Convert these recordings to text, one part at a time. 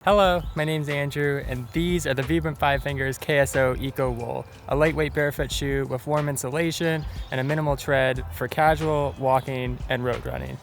Hello, my name's Andrew, and these are the Vibram 5-Fingers KSO ECO WOOL, a lightweight barefoot shoe with warm insulation and a minimal tread for casual, walking, and road running.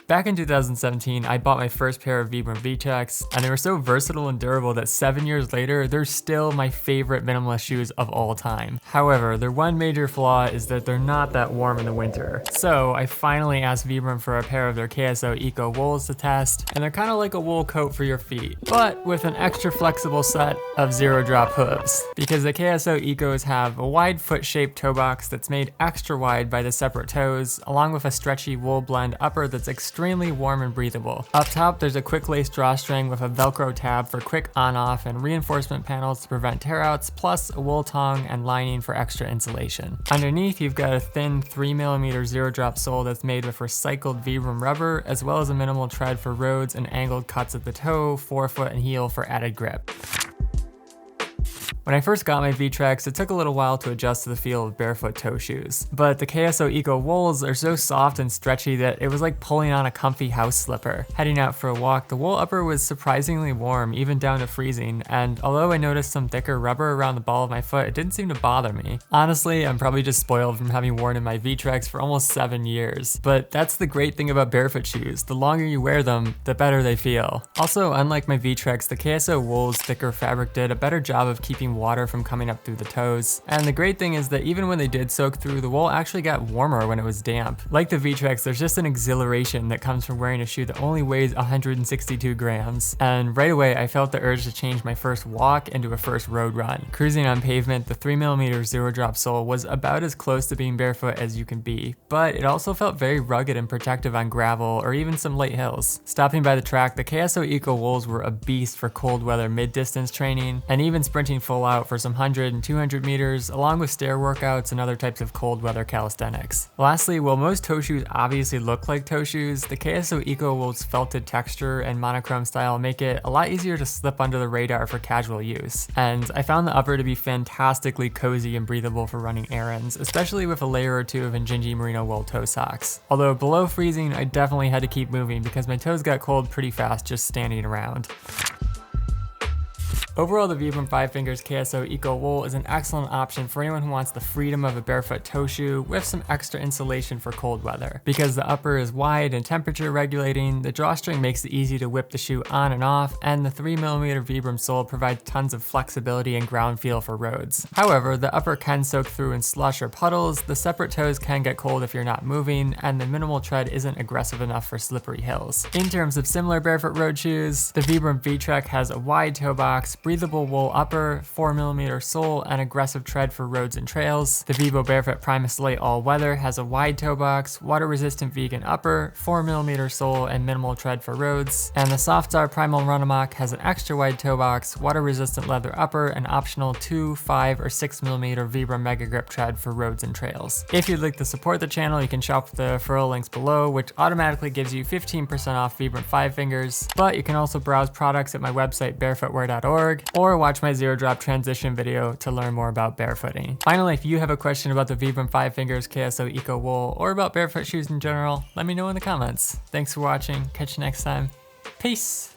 Back in 2017, I bought my first pair of Vibram V-Checks, and they were so versatile and durable that 7 years later, they're still my favorite minimalist shoes of all time. However, their one major flaw is that they're not that warm in the winter. So I finally asked Vibram for a pair of their KSO ECO Wools to test, and they're kind of like a wool coat for your feet, but with an extra flexible set of zero-drop hooves. Because the KSO Ecos have a wide foot-shaped toe box that's made extra wide by the separate toes, along with a stretchy wool blend upper that's extremely warm and breathable. Up top, there's a quick lace drawstring with a Velcro tab for quick on-off and reinforcement panels to prevent tear-outs, plus a wool tongue and lining for extra insulation. Underneath, you've got a thin 3mm zero-drop sole that's made with recycled Vibram rubber, as well as a minimal tread for roads and angled cuts at the toe, forefoot, and heel for added grip. When I first got my V-Treks, it took a little while to adjust to the feel of barefoot toe shoes. But the KSO ECO Wools are so soft and stretchy that it was like pulling on a comfy house slipper. Heading out for a walk, the wool upper was surprisingly warm, even down to freezing, and although I noticed some thicker rubber around the ball of my foot, it didn't seem to bother me. Honestly, I'm probably just spoiled from having worn in my V-Treks for almost 7 years. But that's the great thing about barefoot shoes. The longer you wear them, the better they feel. Also, unlike my V-Treks, the KSO Wools thicker fabric did a better job of keeping water from coming up through the toes. And the great thing is that even when they did soak through, the wool actually got warmer when it was damp. Like the V-Treks, there's just an exhilaration that comes from wearing a shoe that only weighs 162 grams. And right away, I felt the urge to change my first walk into a first road run. Cruising on pavement, the 3mm zero-drop sole was about as close to being barefoot as you can be, but it also felt very rugged and protective on gravel or even some light hills. Stopping by the track, the KSO ECO Wools were a beast for cold weather mid-distance training, and even sprinting full out for some 100 and 200 meters, along with stair workouts and other types of cold weather calisthenics. Lastly, while most toe shoes obviously look like toe shoes, the KSO ECO Wool's felted texture and monochrome style make it a lot easier to slip under the radar for casual use. And I found the upper to be fantastically cozy and breathable for running errands, especially with a layer or two of Injinji merino wool toe socks. Although below freezing, I definitely had to keep moving because my toes got cold pretty fast just standing around. Overall, the Vibram 5-Fingers KSO ECO Wool is an excellent option for anyone who wants the freedom of a barefoot toe shoe with some extra insulation for cold weather. Because the upper is wide and temperature regulating, the drawstring makes it easy to whip the shoe on and off, and the 3mm Vibram sole provides tons of flexibility and ground feel for roads. However, the upper can soak through in slush or puddles, the separate toes can get cold if you're not moving, and the minimal tread isn't aggressive enough for slippery hills. In terms of similar barefoot road shoes, the Vibram V-Trek has a wide toe box, breathable wool upper, 4mm sole, and aggressive tread for roads and trails. The Vivo Barefoot Primus Light All Weather has a wide toe box, water-resistant vegan upper, 4mm sole, and minimal tread for roads. And the Softstar Primal Run-Amok has an extra wide toe box, water-resistant leather upper, and optional 2, 5, or 6mm Vibram Mega Grip tread for roads and trails. If you'd like to support the channel, you can shop with the referral links below, which automatically gives you 15% off Vibram 5-Fingers. But you can also browse products at my website, barefootwear.org, or watch my zero-drop transition video to learn more about barefooting. Finally, if you have a question about the Vibram 5-Fingers KSO ECO Wool or about barefoot shoes in general, let me know in the comments. Thanks for watching. Catch you next time. Peace!